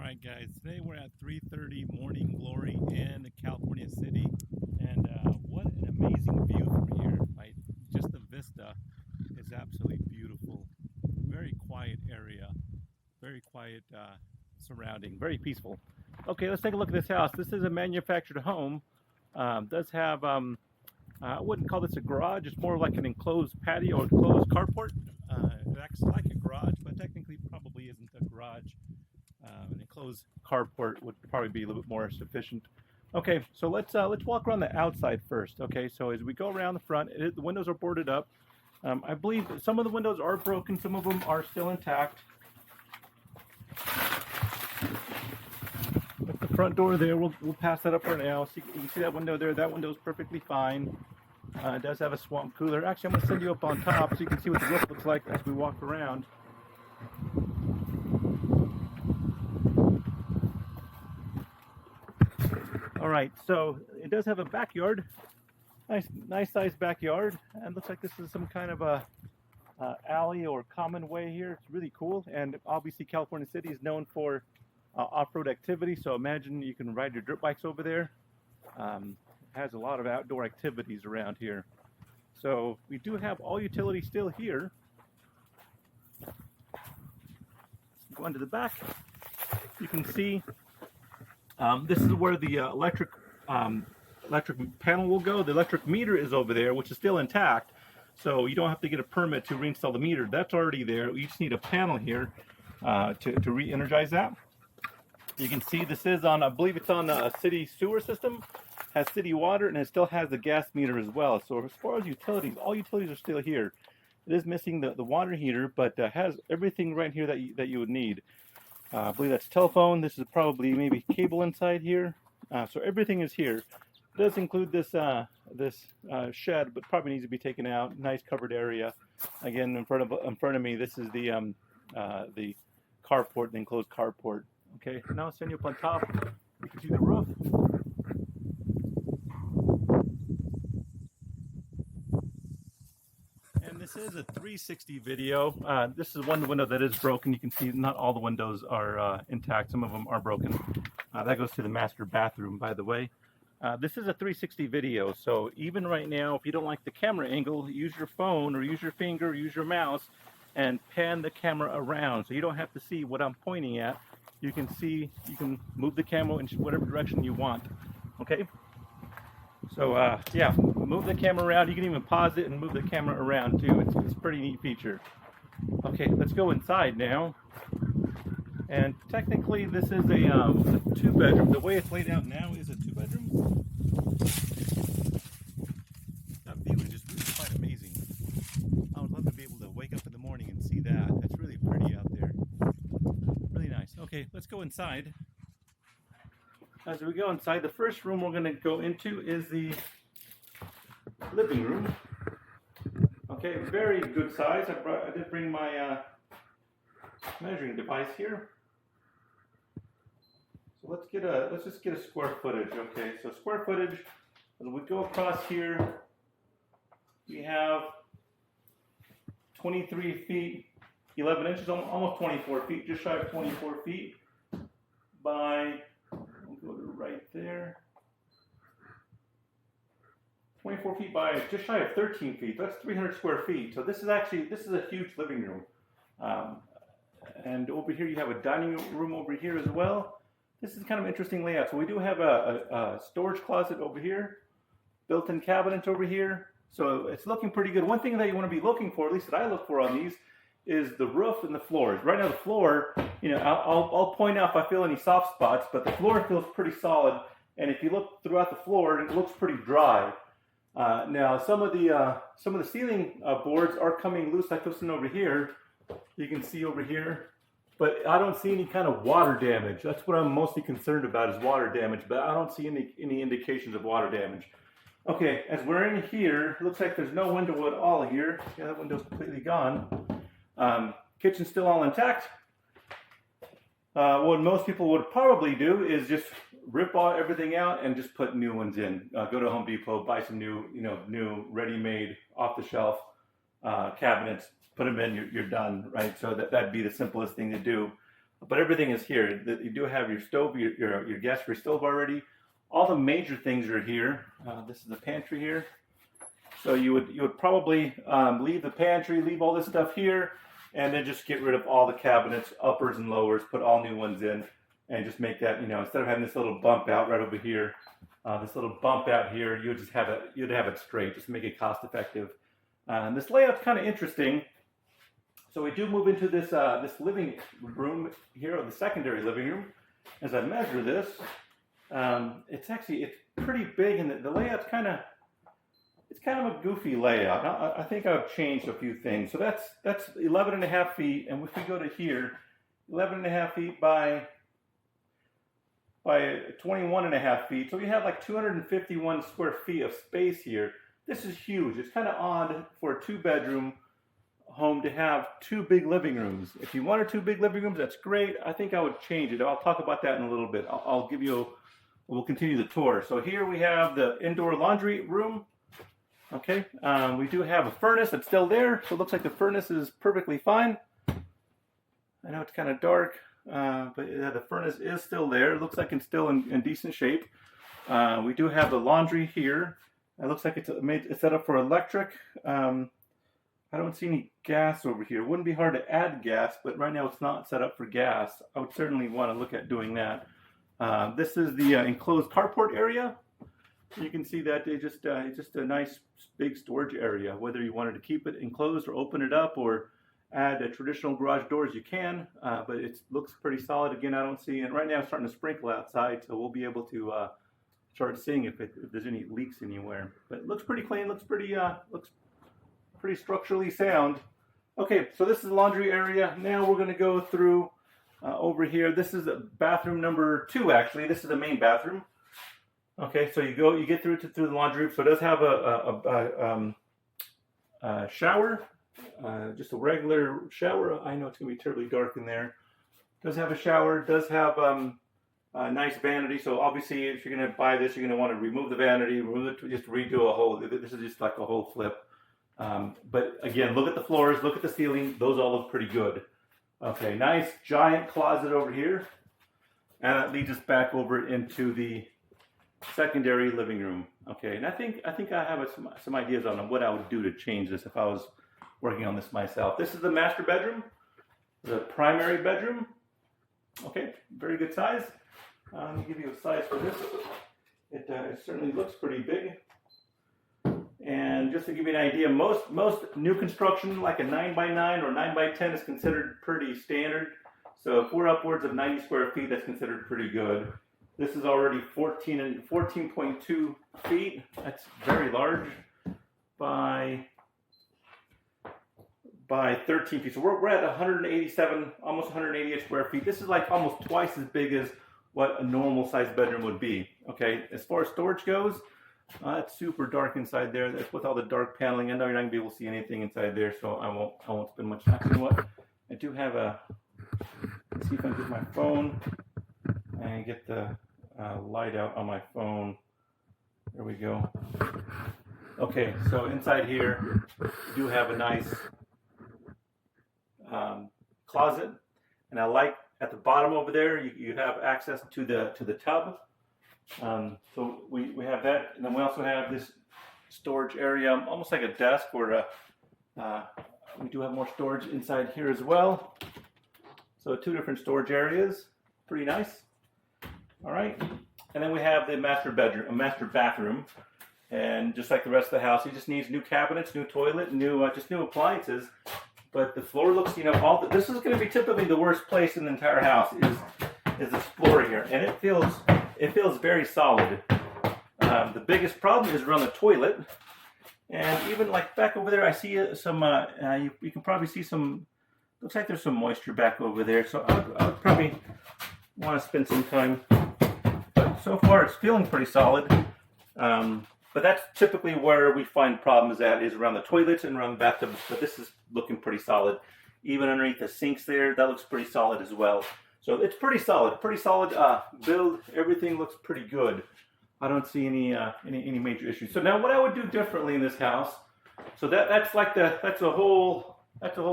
right, guys. Today we're at 3:30 Morning Glory in California City, and what an amazing view from here! Right, just the vista is absolutely beautiful. Very quiet area, very quiet surrounding, very peaceful. Okay, let's take a look at this house. This is a manufactured home. Does have I wouldn't call this a garage. It's more like an enclosed patio or enclosed carport. It acts like a garage, but technically probably isn't a garage. An enclosed carport would probably be a little bit more sufficient. Okay, so let's walk around the outside first. Okay, so as we go around the front, the windows are boarded up. I believe some of the windows are broken, some of them are still intact. That's the front door there. We'll pass that up for now. So you can see that window there. That window is perfectly fine. It does have a swamp cooler. Actually, I'm going to send you up on top so you can see what the roof looks like as we walk around. All right, so it does have a backyard, nice sized backyard, and looks like this is some kind of a alley or common way here. It's really cool, and obviously California City is known for off-road activity. So imagine you can ride your dirt bikes over there. It has a lot of outdoor activities around here. So we do have all utilities still here. Go into the back. You can see. This is where the electric panel will go. The electric meter is over there, which is still intact. So you don't have to get a permit to reinstall the meter. That's already there. You just need a panel here to re-energize that. You can see this is on, I believe it's on a city sewer system, has city water, and it still has the gas meter as well. So as far as utilities, all utilities are still here. It is missing the water heater, but has everything right here that you would need. I believe that's telephone. This is probably maybe cable inside here. So everything is here. It does include this shed, but probably needs to be taken out. Nice covered area. Again, in front of me, this is the carport, the enclosed carport. Okay, now I'll send you up on top. You can see the roof. This is a 360 video. This is one window that is broken. You can see not all the windows are intact. Some of them are broken. That goes to the master bathroom, by the way. This is a 360 video, so even right now, if you don't like the camera angle, use your phone or use your finger, or use your mouse, and pan the camera around so you don't have to see what I'm pointing at. You can see, you can move the camera in whatever direction you want. Okay? So yeah, move the camera around. You can even pause it and move the camera around too. It's a pretty neat feature. Okay, let's go inside now. And technically this is a two-bedroom. The way it's laid out now is a two-bedroom. That view is just really quite amazing. I would love to be able to wake up in the morning and see that. That's really pretty out there. Really nice. Okay, let's go inside. As we go inside, the first room we're going to go into is the living room. Okay, very good size. I did bring my measuring device here. So let's just get a square footage. Okay, so square footage. As we go across here, we have 23 feet 11 inches, almost 24 feet, just shy of 24 feet by. Go to right there. 24 feet by just shy of 13 feet. That's 300 square feet. So this is a huge living room. And over here you have a dining room over here as well. This is kind of an interesting layout. So we do have a storage closet over here, built-in cabinets over here. So it's looking pretty good. One thing that you want to be looking for, at least that I look for on these, is the roof and the floors. Right now the floor, you know, I'll point out if I feel any soft spots, but the floor feels pretty solid. And if you look throughout the floor, it looks pretty dry. Now some of the ceiling boards are coming loose, like this one over here. You can see over here, but I don't see any kind of water damage. That's what I'm mostly concerned about, is water damage. But I don't see any indications of water damage. Okay, as we're in here, it looks like there's no window at all here. Yeah, that window's completely gone. Kitchen's still all intact. What most people would probably do is just rip everything out and just put new ones in. Go to Home Depot, buy some new ready-made, off-the-shelf cabinets, put them in. You're done, right? So that'd be the simplest thing to do. but everything is here. You do have your stove, your gas-free stove already. All the major things are here. This is the pantry here. So you would probably leave the pantry, leave all this stuff here, and then just get rid of all the cabinets, uppers and lowers, put all new ones in, and just make that, instead of having this little bump out right over here, this little bump out here, you'd have it straight, just make it cost effective. And this layout's kind of interesting. So we do move into this this living room here, or the secondary living room. As I measure this, it's pretty big, and the layout's kind of a goofy layout. I think I've changed a few things. So that's 11.5 feet, and if we go to here, 11.5 feet by 21.5 feet. So we have like 251 square feet of space here. This is huge. It's kind of odd for a 2-bedroom home to have 2 big living rooms. If you wanted 2 big living rooms, that's great. I think I would change it. I'll talk about that in a little bit. We'll continue the tour. So here we have the indoor laundry room. Okay, we do have a furnace that's still there, so it looks like the furnace is perfectly fine. I know it's kind of dark, but yeah, the furnace is still there. It looks like it's still in decent shape. We do have the laundry here. It looks like it's set up for electric. I don't see any gas over here. It wouldn't be hard to add gas, but right now it's not set up for gas. I would certainly want to look at doing that. This is the enclosed carport area. You can see that it's just a nice big storage area. Whether you wanted to keep it enclosed or open it up or add a traditional garage doors, you can. But it looks pretty solid. Again, I don't see, and right now it's starting to sprinkle outside, so we'll be able to start seeing if there's any leaks anywhere. But it looks pretty clean. Looks pretty structurally sound. Okay, so this is the laundry area. Now we're going to go through over here. This is bathroom number 2, actually. This is the main bathroom. Okay, so you get through the laundry room. So it does have a shower, just a regular shower. I know it's going to be terribly dark in there. Does have a shower. Does have a nice vanity. So obviously, if you're going to buy this, you're going to want to remove the vanity, just redo a whole. This is just like a whole flip. But again, look at the floors, look at the ceiling. Those all look pretty good. Okay, nice giant closet over here. And that leads us back over into the secondary living room. Okay, and I think I have some ideas on what I would do to change this if I was working on this myself. This is the master bedroom, the primary bedroom. Okay, very good size. Let me give you a size for this. It certainly looks pretty big. And just to give you an idea, most new construction, like a 9x9 or 9x10, is considered pretty standard. So if we're upwards of 90 square feet, that's considered pretty good. This is already 14.2 feet. That's very large by 13 feet. So we're at 187, almost 188 square feet. This is like almost twice as big as what a normal sized bedroom would be. Okay, as far as storage goes, it's super dark inside there. That's with all the dark paneling. I know you're not gonna be able to see anything inside there, so I won't spend much time. You know what? I do have let's see if I can get my phone and get the light out on my phone. There we go. Okay, so inside here, you do have a nice closet, and I like at the bottom over there, you have access to the tub. So we have that, and then we also have this storage area, almost like a desk, or we do have more storage inside here as well. So 2 different storage areas, pretty nice. All right, and then we have the master bathroom, and just like the rest of the house, it just needs new cabinets, new toilet, just new appliances. But the floor looks, this is going to be typically the worst place in the entire house is this floor here, and it feels very solid. The biggest problem is around the toilet, and even like back over there, I see some. You can probably see some. Looks like there's some moisture back over there, so I would probably want to spend some time. But so far, it's feeling pretty solid. But that's typically where we find problems at, is around the toilets and around the bathtubs. But this is looking pretty solid. Even underneath the sinks there, that looks pretty solid as well. So it's pretty solid build. Everything looks pretty good. I don't see any major issues. So now, what I would do differently in this house. So that's a whole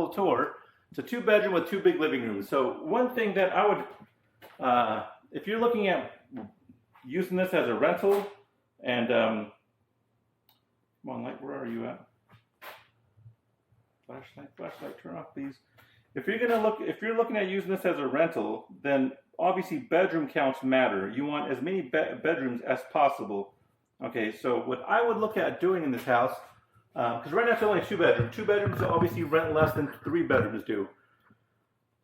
tour. It's a 2-bedroom with 2 big living rooms. So one thing that I would, if you're looking at using this as a rental, and come on, light, where are you at? Flashlight, turn off, please. If you're looking at using this as a rental, then obviously bedroom counts matter. You want as many bedrooms as possible. Okay, so what I would look at doing in this house, because right now it's only a 2-bedroom. 2 bedrooms obviously rent less than 3 bedrooms do.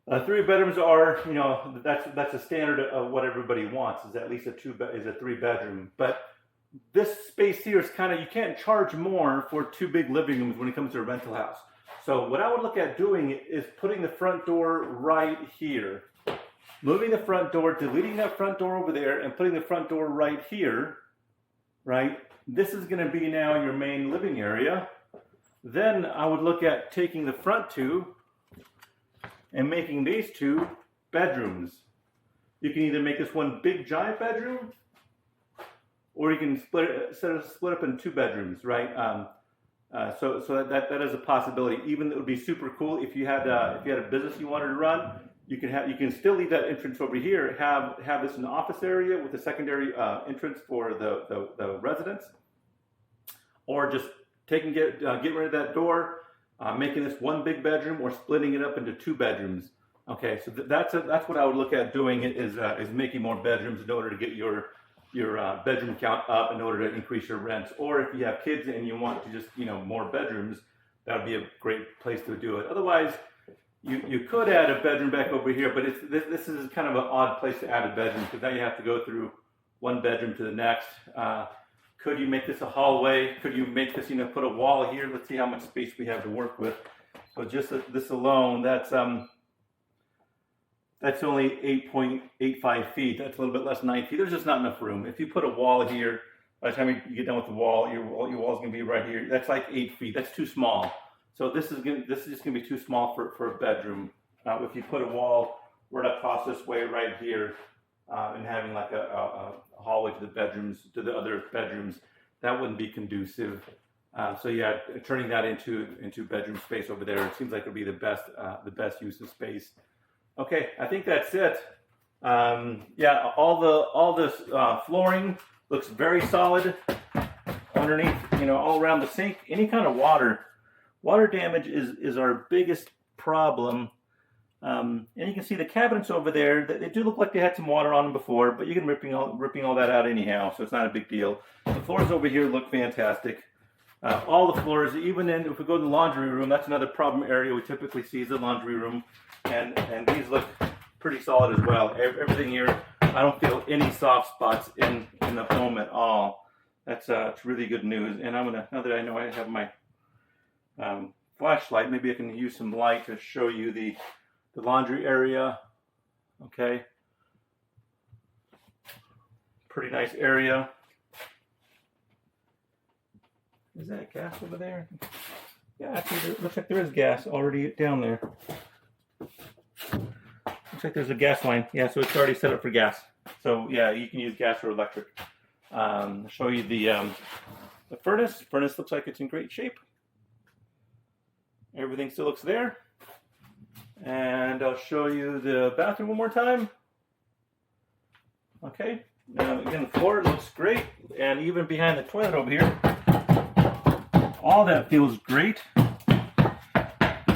3 bedrooms are, you know, that's a standard of what everybody wants, is at least a 3-bedroom. But this space here is kind of, you can't charge more for 2 big living rooms when it comes to a rental house. So what I would look at doing is putting the front door right here. Moving the front door, deleting that front door over there, and putting the front door right here, right? This is going to be now your main living area. Then I would look at taking the front 2 and making these 2 bedrooms. You can either make this one big giant bedroom, or you can split up in 2 bedrooms, right? So that is a possibility. Even it would be super cool if you had a business you wanted to run. You can still leave that entrance over here. Have this an office area with a secondary entrance for the residents, or just get rid of that door, making this 1 big bedroom, or splitting it up into 2 bedrooms. Okay, so that's what I would look at doing is making more bedrooms in order to get your bedroom count up, in order to increase your rents. Or if you have kids and you want to just, you know, more bedrooms, that would be a great place to do it. Otherwise, you could add a bedroom back over here, but this is kind of an odd place to add a bedroom, because now you have to go through 1 bedroom to the next. Could you make this a hallway? Could you make this, you know, put a wall here? Let's see how much space we have to work with. So just this alone, that's only 8.85 feet. That's a little bit less than 9 feet. There's just not enough room. If you put a wall here, by the time you get done with the wall, your wall's gonna be right here. That's like 8 feet. That's too small. So this is just gonna be too small for a bedroom. If you put a wall right across this way right here, and having like a hallway to the bedrooms, to the other bedrooms, that wouldn't be conducive. So yeah, turning that into bedroom space over there, it seems like it would be the best use of space. Okay, I think that's it. Yeah, all this flooring looks very solid underneath. You know, all around the sink. Any kind of water damage is our biggest problem. And you can see the cabinets over there. They do look like they had some water on them before, but you can ripping all that out anyhow, so it's not a big deal. The floors over here look fantastic. All the floors, even if we go to the laundry room, that's another problem area we typically see is the laundry room. And these look pretty solid as well. Everything here, I don't feel any soft spots in the home at all. It's really good news. And I'm gonna, now that I know I have my flashlight, maybe I can use some light to show you the laundry area. Okay, pretty nice area. Is that gas over there? Yeah, actually, it looks like there is gas already down there. Looks like there's a gas line. Yeah, so it's already set up for gas. So yeah, you can use gas or electric. I'll show you the furnace. The furnace looks like it's in great shape. Everything still looks there. And I'll show you the bathroom one more time. Okay, now again, the floor looks great. And even behind the toilet over here, all that feels great.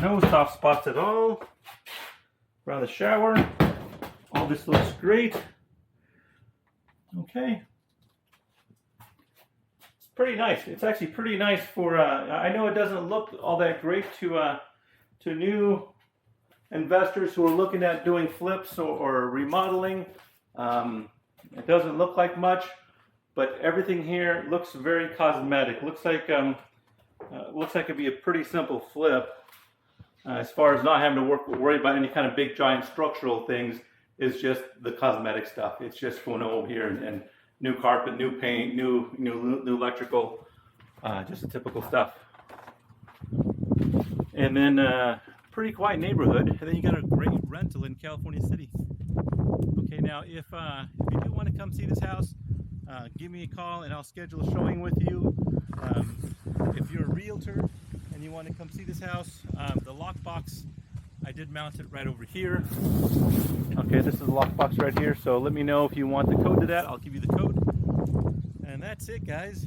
No soft spots at all. Around the shower, all this looks great. Okay. It's pretty nice. It's actually pretty nice for, I know it doesn't look all that great to new investors who are looking at doing flips or remodeling. It doesn't look like much, but everything here looks very cosmetic. Looks like it'd be a pretty simple flip. As far as not having to worry about any kind of big giant structural things, is just the cosmetic stuff. It's just going over here and new carpet, new paint, new electrical, just the typical stuff. And then pretty quiet neighborhood, and then you got a great rental in California City. Okay, now if you do want to come see this house, give me a call and I'll schedule a showing with you. If you're a realtor and you want to come see this house, the lockbox I did mount it right over here. Okay, this is the lockbox right here. So let me know if you want the code to that. I'll give you the code. And that's it, guys.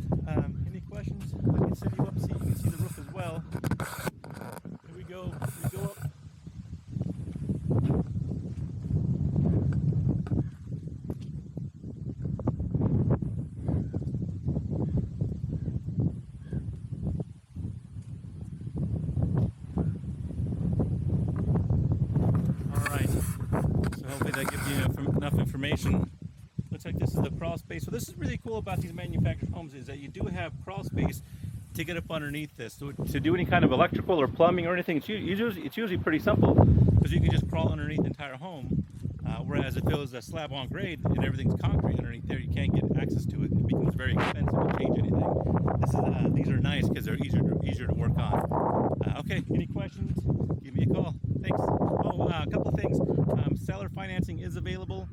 Any questions? I can set you up so you can see the roof as well. Here we go. We go up. Hopefully that gives you enough information. Looks like this is the crawl space. So this is really cool about these manufactured homes is that you do have crawl space to get up underneath this. So to do any kind of electrical or plumbing or anything, it's usually pretty simple because you can just crawl underneath the entire home. Whereas if it was a slab on grade and everything's concrete underneath there, you can't get access to it. It becomes very expensive to change anything. These are nice because they're easier to work on. Okay, any questions? Give me a call. Thanks. Oh, a couple of things. Seller financing is available.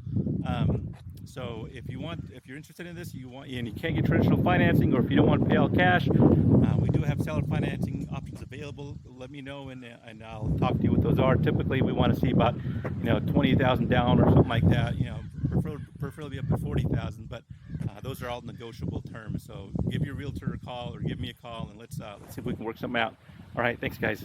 So if you're interested in this, and you can't get traditional financing, or if you don't want to pay all cash, we do have seller financing options available. Let me know, and I'll talk to you what those are. Typically, we want to see about 20,000 down or something like that. Preferably up to 40,000, but those are all negotiable terms. So give your realtor a call or give me a call, and let's see if we can work something out. All right, thanks, guys.